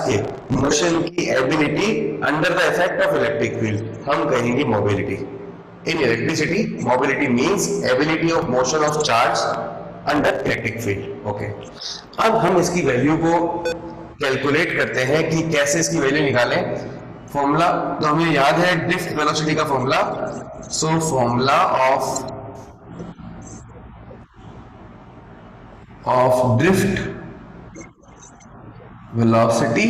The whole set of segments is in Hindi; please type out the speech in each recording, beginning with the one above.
के मोशन की ability under the effect of electric field हम कहेंगे mobility. In electricity mobility means ability of motion of charge under electric field. Okay, अब हम इसकी वैल्यू को कैलकुलेट करते हैं कि कैसे इसकी वैल्यू निकालें। फॉर्मूला तो हमें याद है ड्रिफ्ट वेलोसिटी का formula. So formula of drift velocity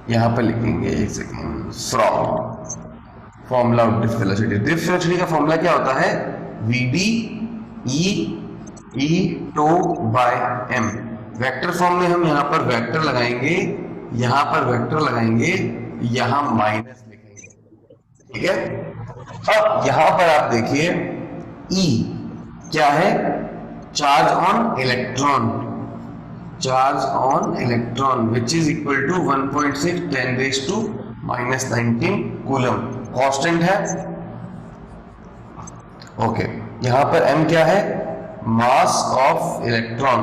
यहां पर लिखेंगे, एक second, from formula of drift velocity. Drift velocity का फॉर्मूला क्या होता है? vd e tau by m। Vector form में हम यहां पर वेक्टर लगाएंगे, यहां पर वेक्टर लगाएंगे, यहां माइनस लिखेंगे, ठीक है। अब यहां पर आप देखिए E क्या है? Charge on electron, charge on electron which is equal to 1.6 10⁻⁻19 coulomb, constant है। ओके, यहां पर m क्या है? Mass of electron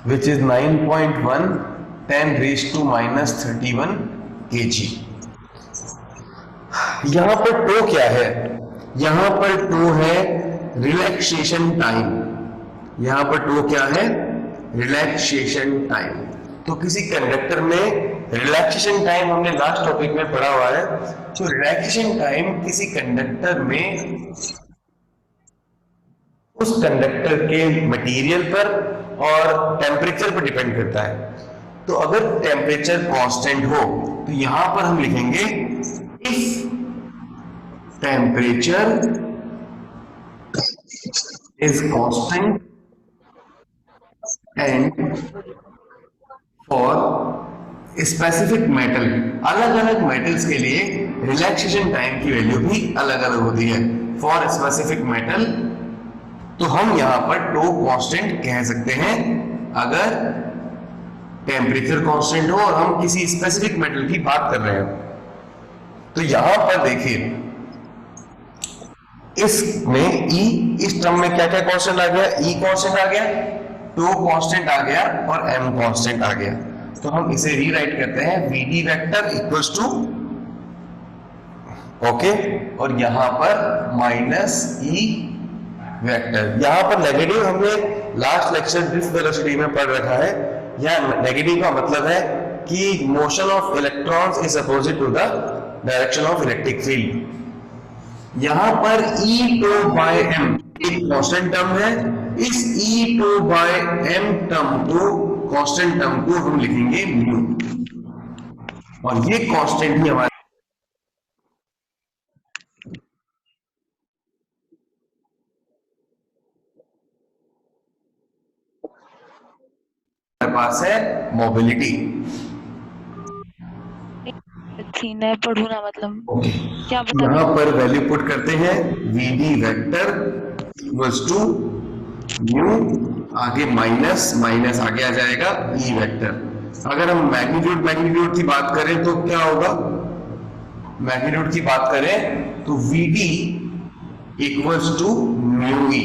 which is 9.1 10⁻31 kg। यहां पर टो क्या है? यहां पर टो है रिलैक्सेशन टाइम। यहां पर टो क्या है? Relaxation time. तो किसी कंडक्टर में रिलैक्सेशन टाइम हमने लास्ट टॉपिक में पढ़ा हुआ है। तो रिलैक्सेशन टाइम किसी कंडक्टर में उस कंडक्टर के मटेरियल पर और टेम्परेचर पर डिपेंड करता है। तो अगर टेम्परेचर कांस्टेंट हो तो यहां पर हम लिखेंगे if temperature is constant and for specific metal, अलग अलग मेटल्स के लिए रिलैक्सेशन टाइम की वैल्यू भी अलग अलग होती है। फॉर स्पेसिफिक मेटल तो हम यहां पर टो कांस्टेंट कह सकते हैं अगर टेम्परेचर कांस्टेंट हो और हम किसी स्पेसिफिक मेटल की बात कर रहे हैं। तो यहां पर देखिए इसमें E, इस टर्म में क्या क्या कांस्टेंट आ गया? E कांस्टेंट आ गया, टो कांस्टेंट आ गया और M कांस्टेंट आ गया। तो हम इसे रीराइट करते हैं VD vector equals to, okay, और यहां पर माइनस E वेक्टर। यहां पर नेगेटिव हमने लास्ट लेक्चर ड्रिफ्ट वेलोसिटी में पढ़ रखा है। यहां नेगेटिव का मतलब है कि motion of electrons is opposite to the direction of electric field. यहां पर E टो बाय M एक कांस्टेंट टर्म है। इस E tau by M term को, कांस्टेंट टर्म को हम लिखेंगे म्यू, और ये कांस्टेंट ही हमारे पास है मोबिलिटी। मैं पढ़ू ना, मतलब क्या बता? यहां पर वैल्यू पुट करते हैं VD vector equals to mu, आगे माइनस माइनस आगे आ जाएगा E वेक्टर। अगर हम मैग्नीट्यूड की बात करें तो क्या होगा? मैग्नीट्यूड की बात करें तो VD equals to mu E।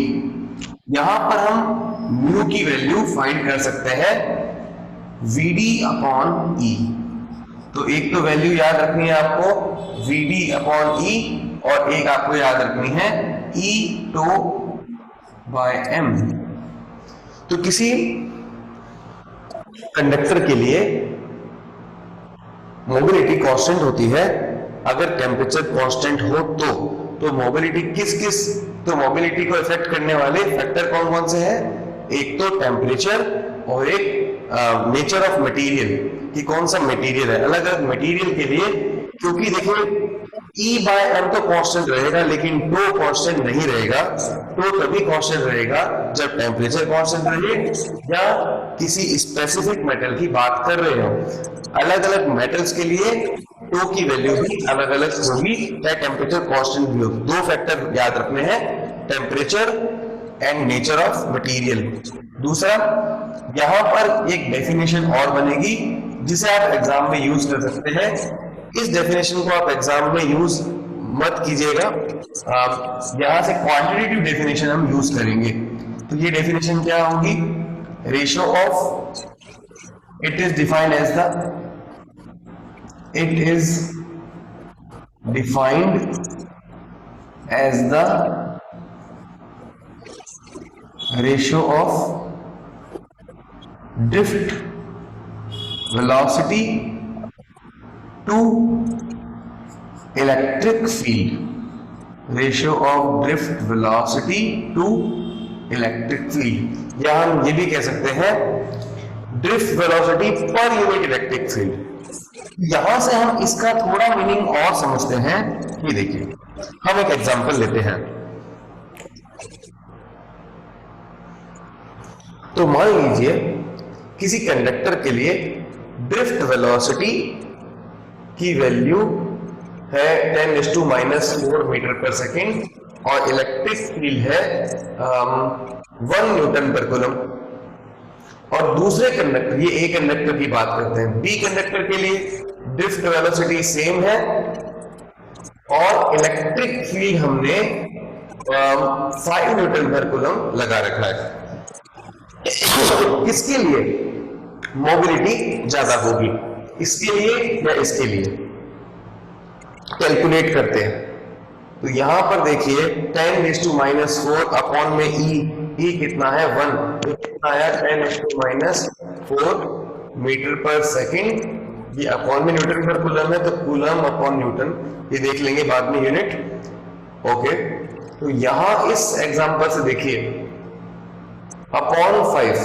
यहां पर हम म्यू की वैल्यू फाइंड कर सकते हैं VD अपॉन E। तो एक तो वैल्यू याद रखनी है आपको VD अपॉन E, और एक आपको याद रखनी है E टो बाय M। तो किसी कंडक्टर के लिए मोबिलिटी कांस्टेंट होती है अगर टेम्परेचर कांस्टेंट हो तो मोबिलिटी किस तो मोबिलिटी को इफेक्ट करने वाले फैक्टर कौन कौन से हैं? एक तो टेम्परेचर और एक नेचर ऑफ मटेरियल, कि कौन सा मटेरियल है। अलग अलग मटेरियल के लिए, क्योंकि देखिए E बाय M तो कांस्टेंट रहेगा लेकिन टो कांस्टेंट नहीं रहेगा। टो तभी कांस्टेंट रहेगा जब टेम्परेचर कांस्टेंट रहे या किसी स्पेसिफिक मेटल की बात कर रहे हो। अलग अलग मेटल्स के लिए टो की वैल्यू भी अलग अलग होगी, चाहे टेम्परेचर कांस्टेंट भी हो। दो फैक्टर याद रखने हैं, temperature and nature of material. दूसरा, यहां पर एक डेफिनेशन और बनेगी जिसे आप एग्जाम में यूज कर सकते हैं। इस डेफिनेशन को आप एग्जाम में यूज मत कीजिएगा, यहां से क्वांटिटेटिव डेफिनेशन हम यूज करेंगे। तो ये डेफिनेशन क्या होगी? Ratio of, it is defined as the, it is defined as the ratio of drift velocity to electric field. Ratio of drift velocity to electric field, या हम ये भी कह सकते हैं drift velocity per unit electric field. यहां से हम इसका थोड़ा मीनिंग और समझते हैं। ये देखिए, हम एक एग्जांपल लेते हैं। तो मान लीजिए किसी कंडक्टर के लिए ड्रिफ्ट वेलोसिटी की वैल्यू है 10⁻⁴ मीटर पर सेकेंड और इलेक्ट्रिक फील्ड है 1 न्यूटन पर कूलम। और दूसरे कंडक्टर, ये ए कंडक्टर की बात करते हैं, बी कंडक्टर के लिए ड्रिफ्ट वेलोसिटी सेम है और इलेक्ट्रिक फील्ड हमने 5 न्यूटन पर कूलम लगा रखा है। किसके लिए मोबिलिटी ज्यादा होगी, इसके लिए या इसके लिए? कैलकुलेट करते हैं। तो यहां पर देखिए 10⁻⁴ अपॉन में ई कितना है 1, तो कितना आया 10⁻⁴ मीटर पर सेकेंड। ये अपॉन में न्यूटन पर कूलम है, तो कूलम अपॉन न्यूटन, ये देख लेंगे बाद में यूनिट। ओके, तो यहां इस एग्जांपल से देखिए अपॉन 5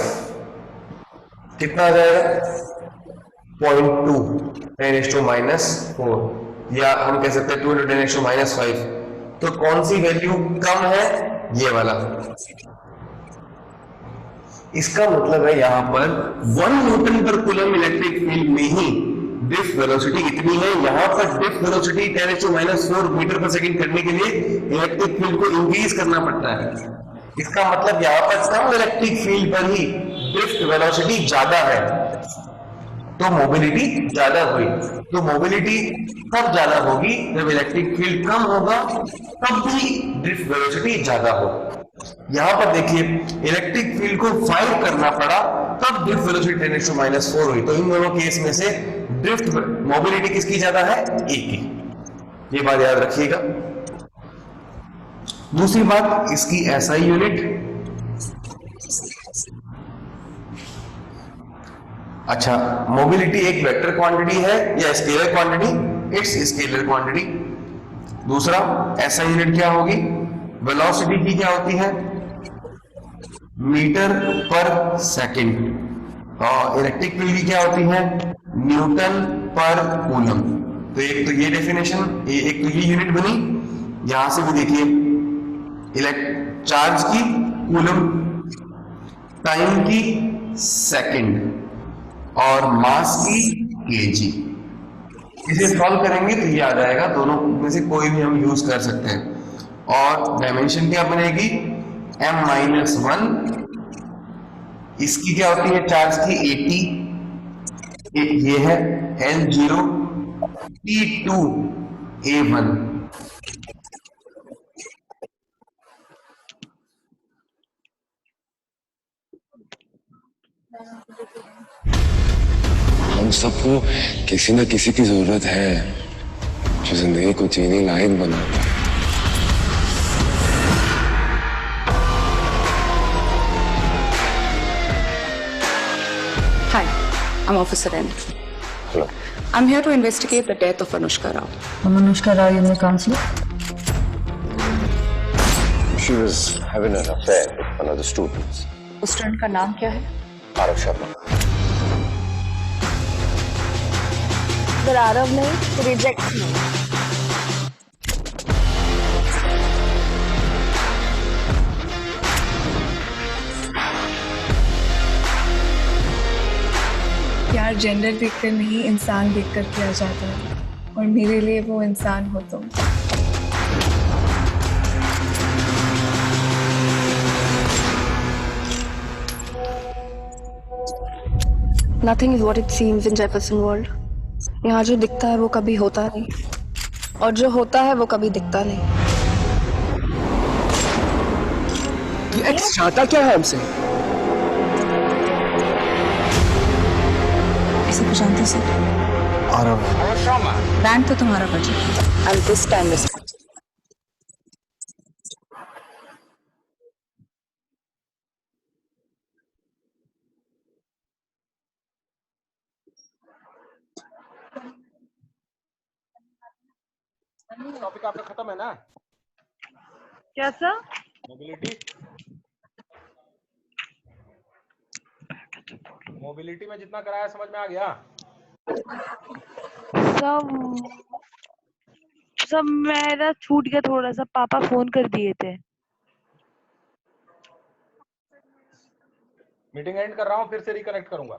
कितना आ जाएगा 0.2 10⁻⁴, या हम कह सकते हैं 2 × 10⁻⁵। तो कौन सी वैल्यू कम है? ये वाला। इसका मतलब है यहां पर 1 न्यूटन पर कूलम इलेक्ट्रिक फील्ड में ही ड्रिफ्ट वेलोसिटी इतनी है। यहां पर ड्रिफ्ट वेलोसिटी 10⁻⁴ मीटर पर सेकंड करने के लिए इलेक्ट्रिक फील्ड को इंक्रीज करना पड़ता है। इसका मतलब यहां पर कम इलेक्ट्रिक फील्ड पर ही ड्रिफ्ट वेलोसिटी ज्यादा है, तो मोबिलिटी ज्यादा हुई। तो मोबिलिटी तब ज्यादा होगी जब इलेक्ट्रिक फील्ड कम होगा, तब भी ड्रिफ्ट वेलोसिटी ज्यादा हो। यहां पर देखिए इलेक्ट्रिक फील्ड को 5 करना पड़ा, तब ड्रिफ्ट वेलोसिटी 10⁻⁴ हुई। तो इन दोनों केस में से ड्रिफ्ट मोबिलिटी किसकी ज्यादा है? ए की। ये बात याद रखिएगा। दूसरी बात, इसकी एसआई यूनिट। अच्छा, मोबिलिटी एक वेक्टर क्वांटिटी है या scalar quantity? It's scalar quantity. दूसरा, एसआई यूनिट क्या होगी? वेलोसिटी की क्या होती है? मीटर पर सेकंड। और इलेक्ट्रिक फील्ड की क्या होती है? न्यूटन पर कूलम। तो एक तो ये डेफिनेशन, एक तो ये यूनिट बनी। यहां से भी देखिए चार्ज की कूलम, टाइम की सेकंड और मास की केजी। इसे सॉल्व करेंगे तो ये आ जाएगा। दोनों में से कोई भी हम यूज कर सकते हैं। और डायमेंशन क्या बनेगी? m-1। इसकी क्या होती है? चार्ज की 80, ये है L0 T2 A1। हम सबको किसी न किसी की जरूरत है जो जिंदगी को जीने लायक बनाता है। Hi, I'm Officer N. Hello. I'm here to investigate the death of Anushka Rao. Anushka Rao, your counselor? She was having an affair with one of the students. उस स्टूडेंट का नाम क्या है? आरव शर्मा। अगर आरव नहीं तो रिजेक्ट नहीं। प्यार जेंडर देखकर नहीं, इंसान देखकर किया जाता है, और मेरे लिए वो इंसान हो तुम। Nothing is what it seems in Jefferson World. यहाँ जो दिखता है वो कभी होता नहीं, और जो होता है वो कभी दिखता नहीं। The एक्स चाहता क्या है हमसे? ऐसे पहचानते सर? आरव, बैंड तो तुम्हारा बचा And this time is topic आपका खत्म है ना? क्या सर? मोबिलिटी में जितना कराया समझ में आ गया? सब मेरा छूट गया थोड़ा सा, पापा फोन कर दिए थे। मीटिंग एंड कर रहा हूँ, फिर से रिकनेक्ट करूंगा।